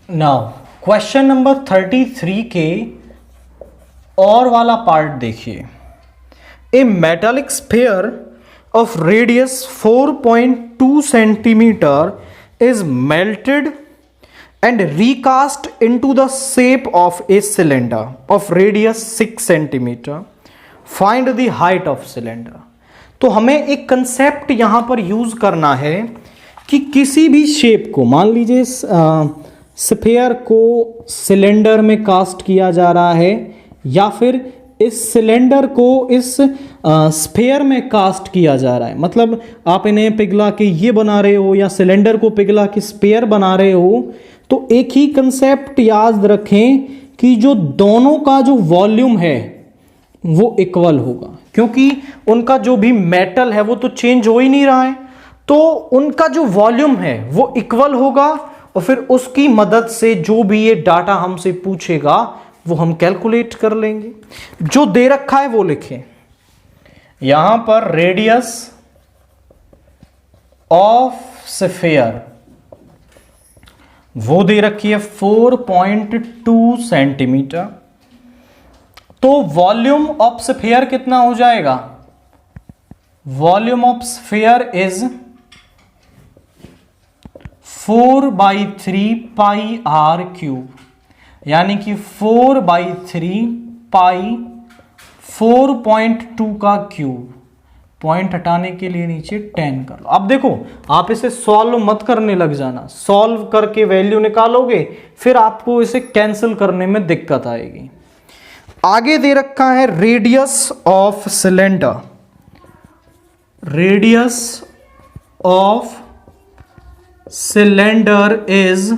Now question number 33 के और वाला पार्ट देखिए। A metallic sphere of radius 4.2 centimetre is melted and recast into the shape of a cylinder of radius 6 centimeter. Find the height of cylinder. तो हमें एक concept यहां पर use करना है कि किसी भी शेप को, मान लीजिए स्फीयर को सिलेंडर में कास्ट किया जा रहा है या फिर इस सिलेंडर को इस स्फीयर में कास्ट किया जा रहा है, मतलब आप इन्हें पिघला के ये बना रहे हो या सिलेंडर को पिघला के स्फीयर बना रहे हो, तो एक ही कंसेप्ट याद रखें कि जो दोनों का जो वॉल्यूम है वो इक्वल होगा, क्योंकि उनका जो भी मेटल है वो तो चेंज हो ही नहीं रहा है, तो उनका जो वॉल्यूम है वो इक्वल होगा और फिर उसकी मदद से जो भी ये डाटा हमसे पूछेगा वो हम कैलकुलेट कर लेंगे। जो दे रखा है वो लिखें। यहां पर रेडियस ऑफ स्फीयर वो दे रखी है 4.2 सेंटीमीटर। तो वॉल्यूम ऑफ स्फीयर कितना हो जाएगा? Volume of sphere is 4/3 pi r cube, यानी कि 4/3 पाई 4.2 का क्यूब, पॉइंट हटाने के लिए नीचे 10 कर लो। अब देखो, आप इसे सॉल्व मत करने लग जाना, सॉल्व करके वैल्यू निकालोगे फिर आपको इसे कैंसिल करने में दिक्कत आएगी। आगे दे रखा है radius of cylinder, radius of cylinder is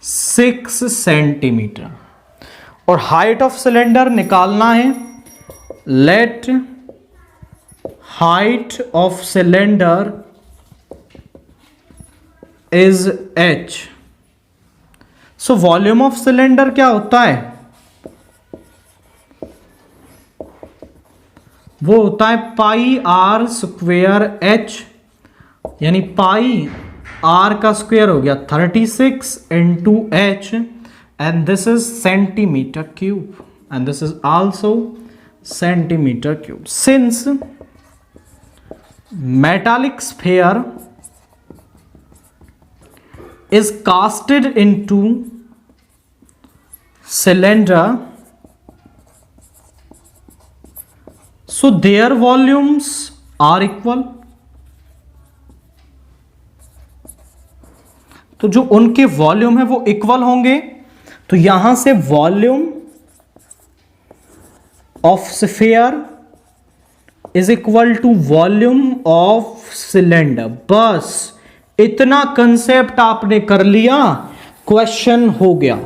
6 centimetre और हाइट ऑफ सिलेंडर निकालना है। Let height of cylinder is h। So volume of cylinder क्या होता है? वो होता है पाई आर स्क्वेयर h, यानी पाई आर का स्क्वायर हो गया 36 into h, and this is centimetre cube, and this is also centimetre cube. Since metallic sphere is casted into cylinder, so their volumes are equal। तो जो उनके वॉल्यूम है वो equal होंगे, तो यहां से volume of sphere is equal to volume of cylinder. बस इतना कंसेप्ट आपने कर लिया, क्वेश्चन हो गया।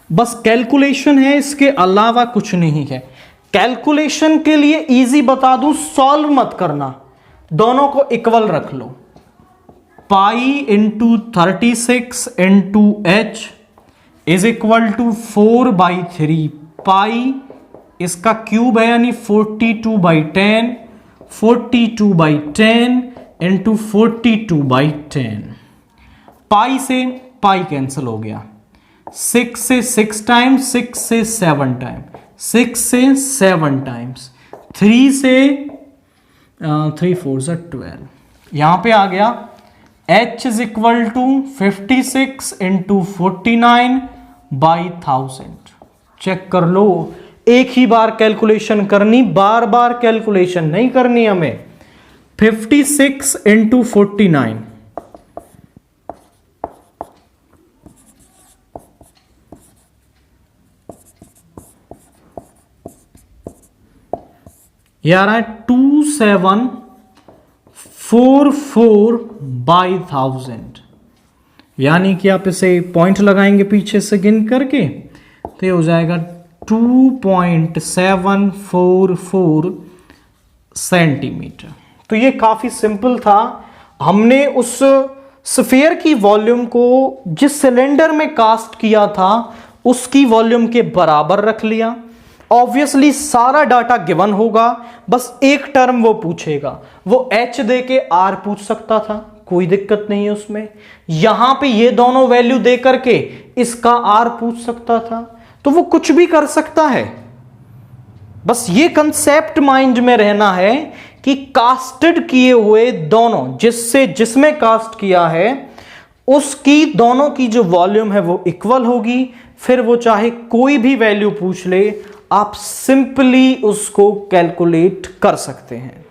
बस कैलकुलेशन है, इसके अलावा कुछ नहीं है। कैलकुलेशन के लिए इजी बता दूं, सॉल्व मत करना, दोनों को इक्वल रख लो। Pi into 36 into h is equal to 4/3 pi, इसका क्यूब है यानी 42/10, 42/10 इंटू 42/10। पाई से पाई कैंसिल हो गया, 6 से 6 टाइम्स, 6 से 7 टाइम्स, 6 से 7 टाइम्स, 3 से 3 4 12, यहां पे आ गया h is equal to 56 into 49/1000। Check कर लो, एक ही बार कैलकुलेशन करनी, बार बार कैलकुलेशन नहीं करनी हमें। 56 इंटू 49, ये आ रहा है 2744/1000, यानी कि आप इसे पॉइंट लगाएंगे पीछे से गिन करके, तो ये हो जाएगा 2.744 सेंटीमीटर। तो ये काफी सिंपल था। हमने उस स्फीयर की वॉल्यूम को जिस सिलेंडर में कास्ट किया था उसकी वॉल्यूम के बराबर रख लिया। ऑब्वियसली सारा डाटा गिवन होगा, बस एक टर्म वो पूछेगा, वो h दे के r पूछ सकता था, कोई दिक्कत नहीं है उसमें। यहां पे ये दोनों वैल्यू दे करके इसका आर पूछ सकता था, तो वो कुछ भी कर सकता है। बस ये कंसेप्ट माइंड में रहना है कि कास्टेड किए हुए दोनों, जिसमें कास्ट किया है उसकी दोनों की जो वॉल्यूम है वो इक्वल होगी। फिर वो चाहे कोई भी वैल्यू पूछ ले, आप सिंपली उसको कैलकुलेट कर सकते हैं।